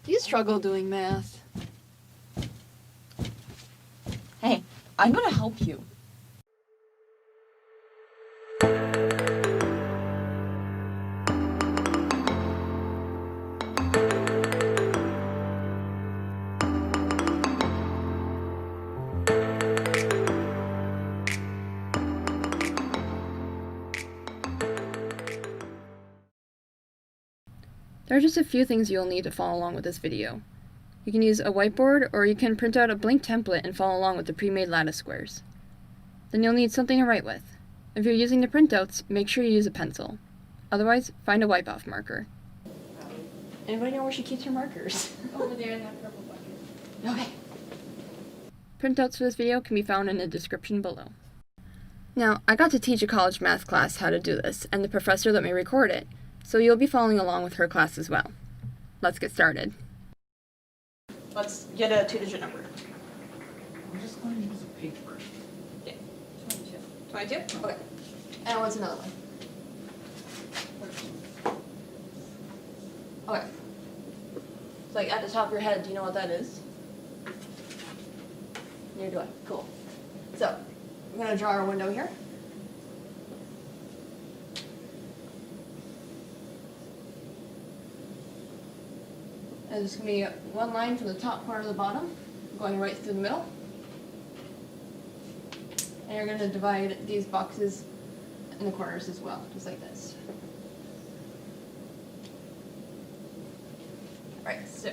Do you struggle doing math? Hey, I'm gonna help you. There are just a few things you'll need to follow along with this video. You can use a whiteboard, or you can print out a blank template and follow along with the pre-made lattice squares. Then you'll need something to write with. If you're using the printouts, make sure you use a pencil. Otherwise, find a wipe-off marker. Anybody know where she keeps her markers? Over there in that purple bucket. Okay. Printouts for this video can be found in the description below. Now, I got to teach a college math class how to do this, and the professor let me record it, so you'll be following along with her class as well. Let's get started. Let's get a 2-digit number. I'm just going to use a paper. Yeah. 22? Okay. And what's another one? Okay. It's like at the top of your head, do you know what that is? Neither do I. Cool. So, I'm going to draw our window here. And there's going to be one line from the top part to the bottom, going right through the middle. And you're going to divide these boxes in the corners as well, just like this. Alright, so,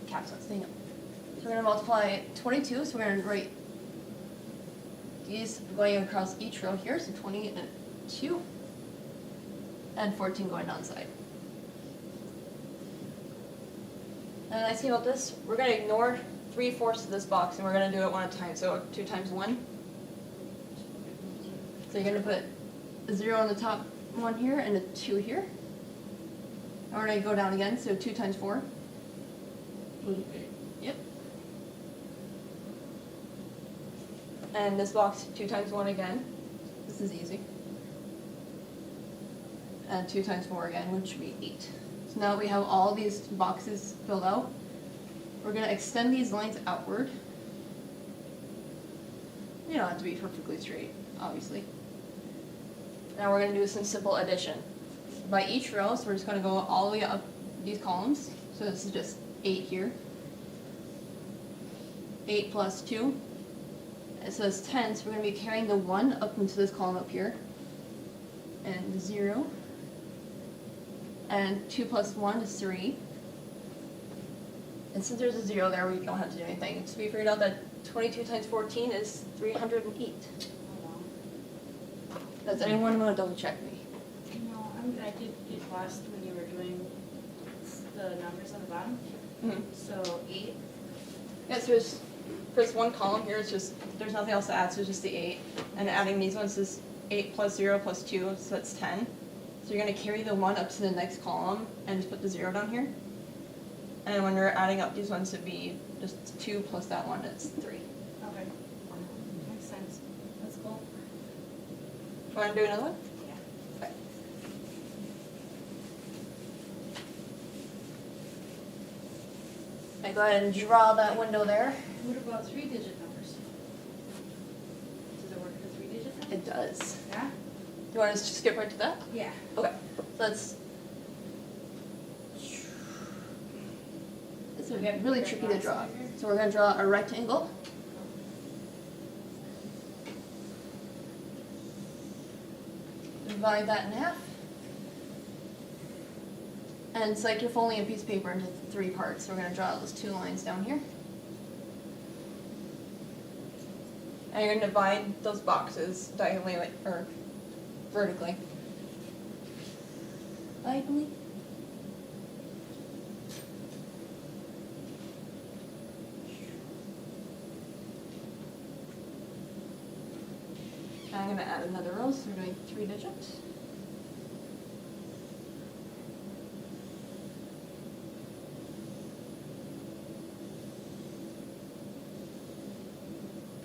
caps on staying up. So we're going to multiply 22, so we're going to write these going across each row here, so 22, and 14 going down the side. And the nice thing about this, we're going to ignore 3/4 of this box, and we're going to do it one at a time, so 2 times 1. So you're going to put a 0 on the top one here, and a 2 here. And we're going to go down again, so 2 times 4. Yep. And this box, 2 times 1 again. This is easy. And 2 times 4 again, which would be 8. So now that we have all these boxes filled out, we're going to extend these lines outward. You don't have to be perfectly straight, obviously. Now we're going to do some simple addition. By each row, so we're just going to go all the way up these columns. So this is just 8 here. 8 plus 2. It says 10, so we're going to be carrying the 1 up into this column up here. And 0. And 2 plus 1 is 3. And since there's a 0 there, we don't have to do anything. So we figured out that 22 times 14 is 308. Does anyone want to double check me? No, I did it last when you were doing the numbers on the bottom. Mm-hmm. So 8. Yeah, so there's, for this one column here, it's just, there's nothing else to add, so it's just the 8. And adding these ones is 8 plus 0 plus 2, so that's 10. So you're going to carry the 1 up to the next column and just put the 0 down here. And when you're adding up these ones, it'd be just 2 plus that 1, it's 3. Okay. Makes sense. That's cool. Want to do another one? Yeah. Okay. I go ahead and draw that window there. What about 3-digit numbers? Does it work for 3-digit numbers? It does. Yeah? Do you want to just skip right to that? Yeah. Okay. So let's. This is really tricky to draw. So we're going to draw a rectangle. Divide that in half. And it's like you're folding a piece of paper into 3 parts. So we're going to draw those 2 lines down here. And you're going to divide those boxes diagonally, or vertically. Diagonally. I'm going to add another row, so we're doing 3 digits.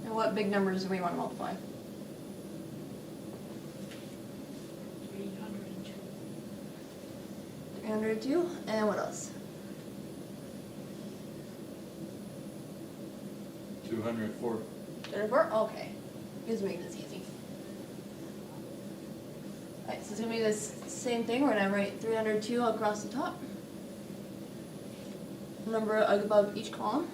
And what big numbers do we want to multiply? 302. 302. And what else? 204. 204? Okay. Let's make this easy. Alright, so it's going to be this same thing. We're going to write 302 across the top. Number above each column.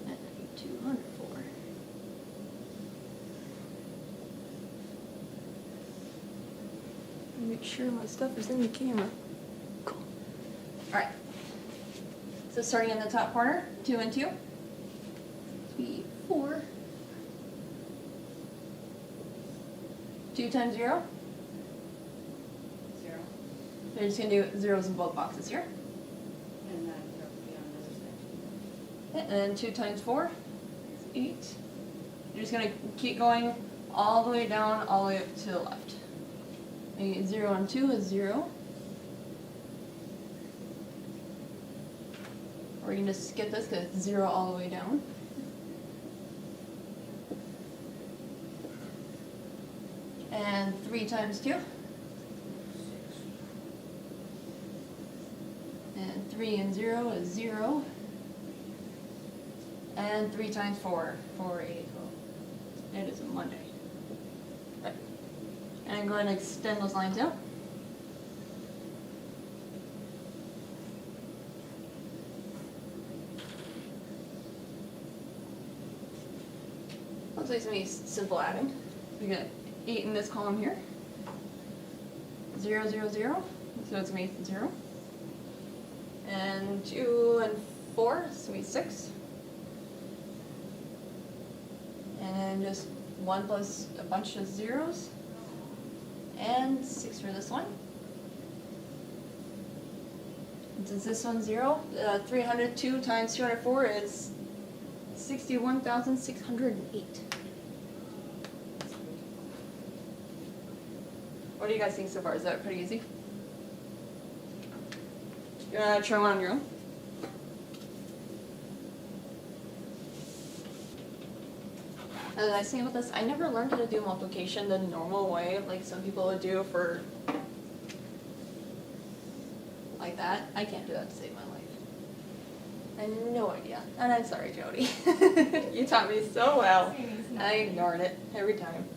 And 204. Make sure my stuff is in the camera. Cool. Alright. So starting in the top corner, 2 and 2. 3, 4. 2 times 0. 0. We're just going to do zeros in both boxes here. And then it'll be on the other side. And then 2 times 4 is 8. You're just going to keep going all the way down, all the way up to the left. And 0 and 2 is 0. Or you can just skip this because it's 0 all the way down. And 3 times 2. And 3 and 0 is 0. And 3 times 4, 4, 8, 12. It is a Monday. Right. And go ahead and extend those lines out. Looks like it's going to be simple adding. We got 8 in this column here. 0, 0, 0. So it's going to be 0. And 2 and 4, so it's going to be 6. And then just 1 plus a bunch of zeros. And 6 for this one. And since this one's 0, 302 times 204 is 61,608. What do you guys think so far? Is that pretty easy? You wanna try one on your own? And the nice thing about this, I never learned how to do multiplication the normal way, like some people would do for like that. I can't do that to save my life. I had no idea. And I'm sorry, Jody. You taught me so well. I ignored it every time.